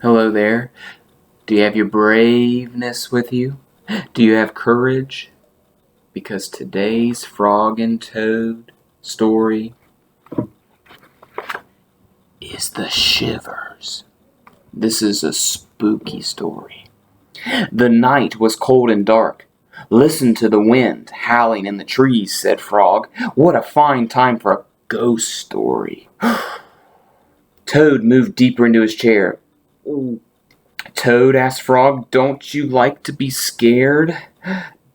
Hello there. Do you have your braveness with you? Do you have courage? Because today's Frog and Toad story is the Shivers. This is a spooky story. The night was cold and dark. Listen to the wind howling in the trees, said Frog. What a fine time for a ghost story. Toad moved deeper into his chair. Toad, asked Frog, don't you like to be scared?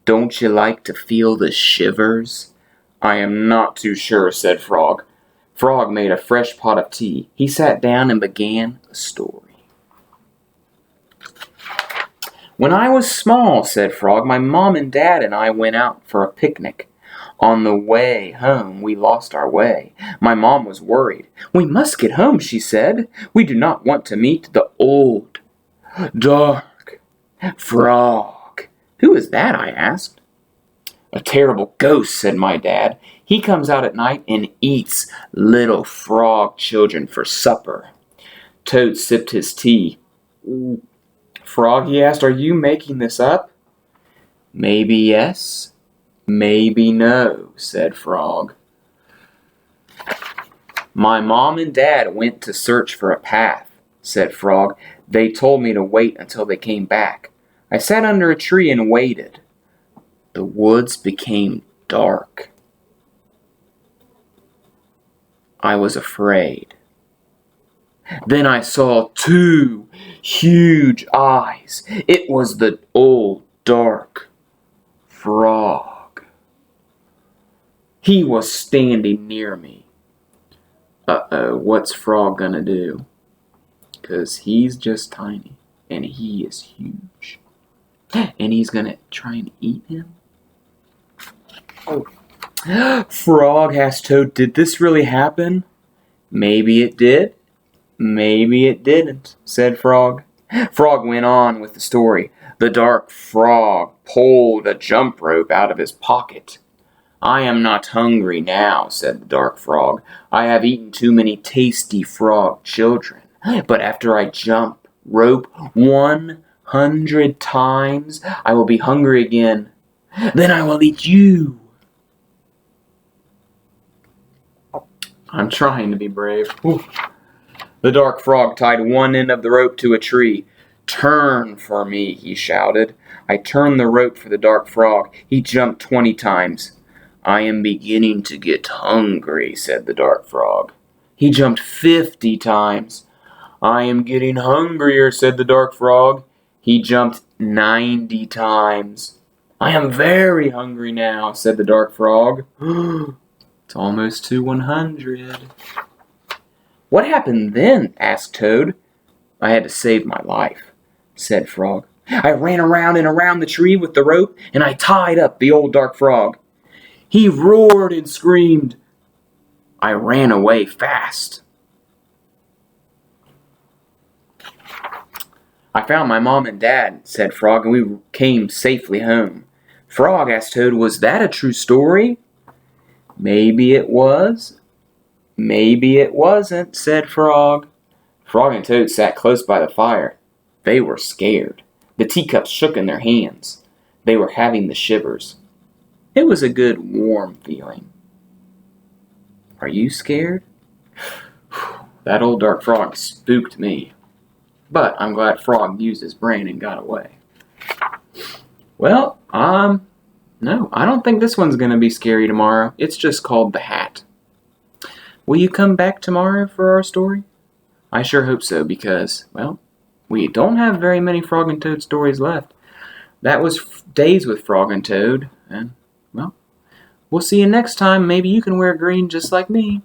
Don't you like to feel the shivers? I am not too sure, said Frog. Frog made a fresh pot of tea. He sat down and began a story. When I was small, said Frog, my mom and dad and I went out for a picnic. On the way home, we lost our way. My mom was worried. We must get home, she said. We do not want to meet the old, dark frog. Who is that? I asked. A terrible ghost, said my dad. He comes out at night and eats little frog children for supper. Toad sipped his tea. Frog, he asked, are you making this up? Maybe yes, maybe no, said Frog. My mom and dad went to search for a path, said Frog. They told me to wait until they came back. I sat under a tree and waited. The woods became dark. I was afraid. Then I saw two huge eyes. It was the old dark frog. He was standing near me. Uh-oh, what's Frog gonna do? 'Cause he's just tiny, and he is huge. And he's gonna try and eat him? Oh. Frog, asked Toad, did this really happen? Maybe it did. Maybe it didn't, said Frog. Frog went on with the story. The dark frog pulled a jump rope out of his pocket. I am not hungry now, said the dark frog. I have eaten too many tasty frog children. But after I jump rope 100 times, I will be hungry again. Then I will eat you. I'm trying to be brave. Ooh. The dark frog tied one end of the rope to a tree. Turn for me, he shouted. I turned the rope for the dark frog. He jumped 20 times. I am beginning to get hungry, said the dark frog. He jumped 50 times. I am getting hungrier, said the dark frog. He jumped 90 times. I am very hungry now, said the dark frog. It's almost to 100. What happened then? Asked Toad. I had to save my life, said Frog. I ran around and around the tree with the rope, and I tied up the old dark frog. He roared and screamed. I ran away fast. I found my mom and dad, said Frog, and we came safely home. Frog, asked Toad, was that a true story? Maybe it was. Maybe it wasn't, said Frog. Frog and Toad sat close by the fire. They were scared. The teacups shook in their hands. They were having the shivers. It was a good, warm feeling. Are you scared? That old dark frog spooked me. But I'm glad Frog used his brain and got away. Well, no, I don't think this one's going to be scary tomorrow. It's just called The Hat. Will you come back tomorrow for our story? I sure hope so because, well, we don't have very many Frog and Toad stories left. That was Days with Frog and Toad, and, well, we'll see you next time. Maybe you can wear green just like me.